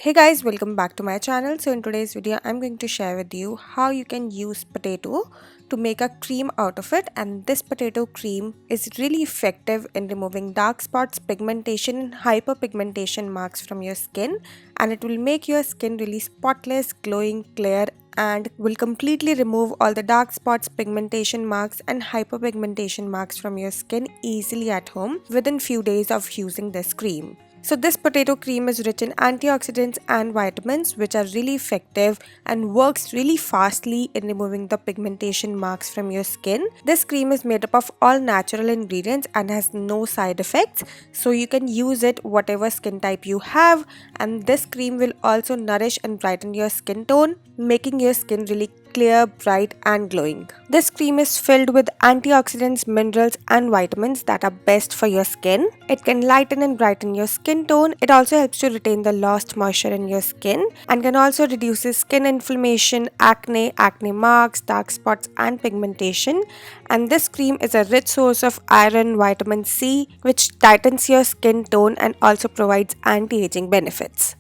Hey guys, welcome back to my channel. So in today's video I'm going to share with you how you can use potato to make a cream out of it, and this potato cream is really effective in removing dark spots, pigmentation and hyperpigmentation marks from your skin, and it will make your skin really spotless, glowing, clear, and will completely remove all the dark spots, pigmentation marks and hyperpigmentation marks from your skin easily at home within few days of using this cream. So this potato cream is rich in antioxidants and vitamins which are really effective and works really fastly in removing the pigmentation marks from your skin. This cream is made up of all natural ingredients and has no side effects, so you can use it whatever skin type you have, and this cream will also nourish and brighten your skin tone, making your skin really clear, bright and glowing. This cream is filled with antioxidants, minerals and vitamins that are best for your skin. It can lighten and brighten your skin tone. It also helps to retain the lost moisture in your skin and can also reduce skin inflammation, acne marks, dark spots and pigmentation. And this cream is a rich source of iron, vitamin C, which tightens your skin tone and also provides anti-aging benefits.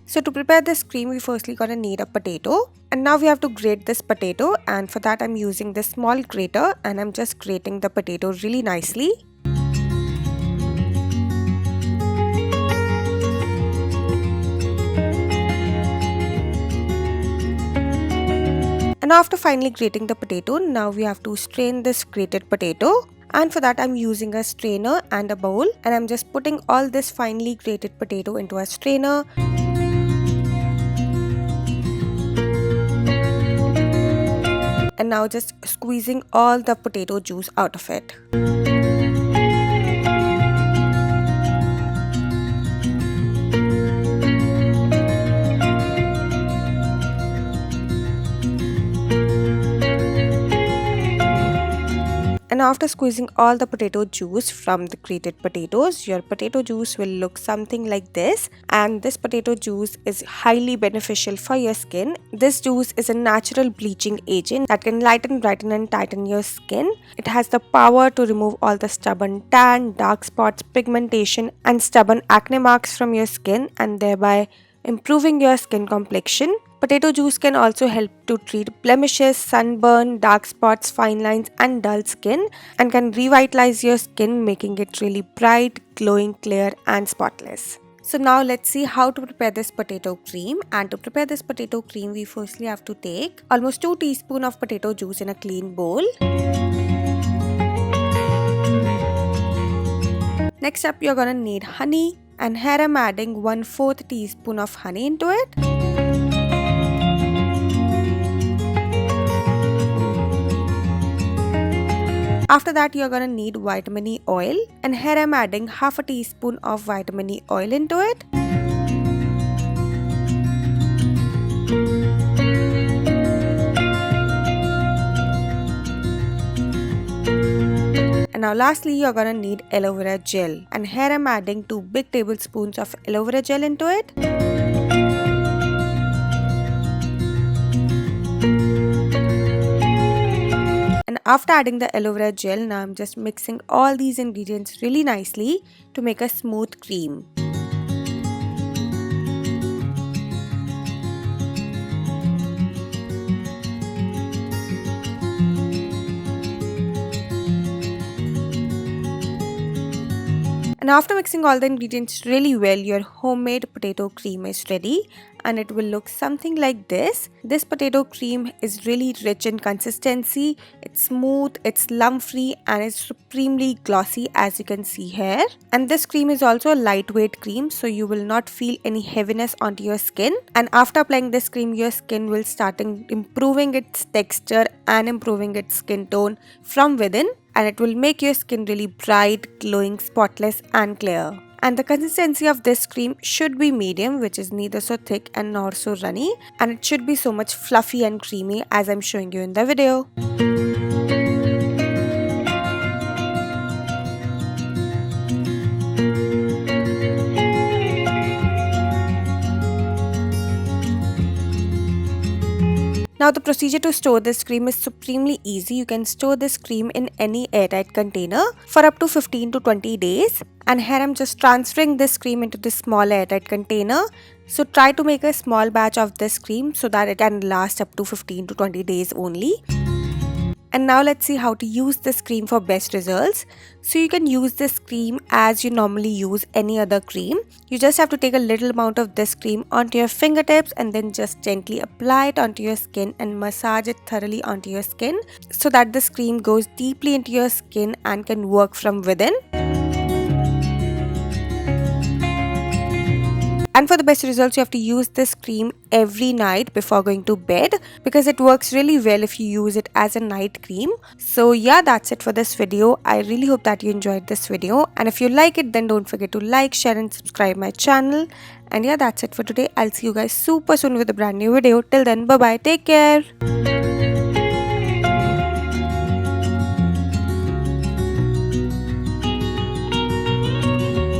So to prepare this cream, we firstly gonna need a potato, and now we have to grate this potato, and for that I'm using this small grater and I'm just grating the potato really nicely. And after finally grating the potato, now we have to strain this grated potato. And for that I'm using a strainer and a bowl, and I'm just putting all this finely grated potato into a strainer. And now just squeezing all the potato juice out of it. And after squeezing all the potato juice from the grated potatoes, your potato juice will look something like this. And this potato juice is highly beneficial for your skin. This juice is a natural bleaching agent that can lighten, brighten and tighten your skin. It has the power to remove all the stubborn tan, dark spots, pigmentation and stubborn acne marks from your skin, and thereby improving your skin complexion. Potato juice can also help to treat blemishes, sunburn, dark spots, fine lines and dull skin, and can revitalize your skin, making it really bright, glowing, clear and spotless. So now let's see how to prepare this potato cream. And to prepare this potato cream, we firstly have to take almost 2 teaspoons of potato juice in a clean bowl. Next up, you're gonna need honey, and here I'm adding 1/4 teaspoon of honey into it. After that, you're gonna need vitamin E oil, and here I'm adding half a teaspoon of vitamin E oil into it. And now lastly, you're gonna need aloe vera gel, and here I'm adding 2 big tablespoons of aloe vera gel into it. And after adding the aloe vera gel, now I'm just mixing all these ingredients really nicely to make a smooth cream. And after mixing all the ingredients really well, your homemade potato cream is ready, and it will look something like this. This potato cream is really rich in consistency, it's smooth, it's lump free and it's supremely glossy, as you can see here. And this cream is also a lightweight cream, so you will not feel any heaviness onto your skin. And after applying this cream, your skin will start improving its texture and improving its skin tone from within, and it will make your skin really bright, glowing, spotless and clear. And the consistency of this cream should be medium, which is neither so thick and nor so runny, and it should be so much fluffy and creamy as I'm showing you in the video. Now the procedure to store this cream is supremely easy. You can store this cream in any airtight container for up to 15 to 20 days. And here I'm just transferring this cream into this small airtight container. So try to make a small batch of this cream so that it can last up to 15 to 20 days only. And now let's see how to use this cream for best results. So you can use this cream as you normally use any other cream. You just have to take a little amount of this cream onto your fingertips and then just gently apply it onto your skin and massage it thoroughly onto your skin so that this cream goes deeply into your skin and can work from within. And for the best results, you have to use this cream every night before going to bed because it works really well if you use it as a night cream. So yeah, that's it for this video. I really hope that you enjoyed this video, and if you like it, then don't forget to like, share and subscribe my channel. And yeah, that's it for today. I'll see you guys super soon with a brand new video. Till then, bye bye, take care.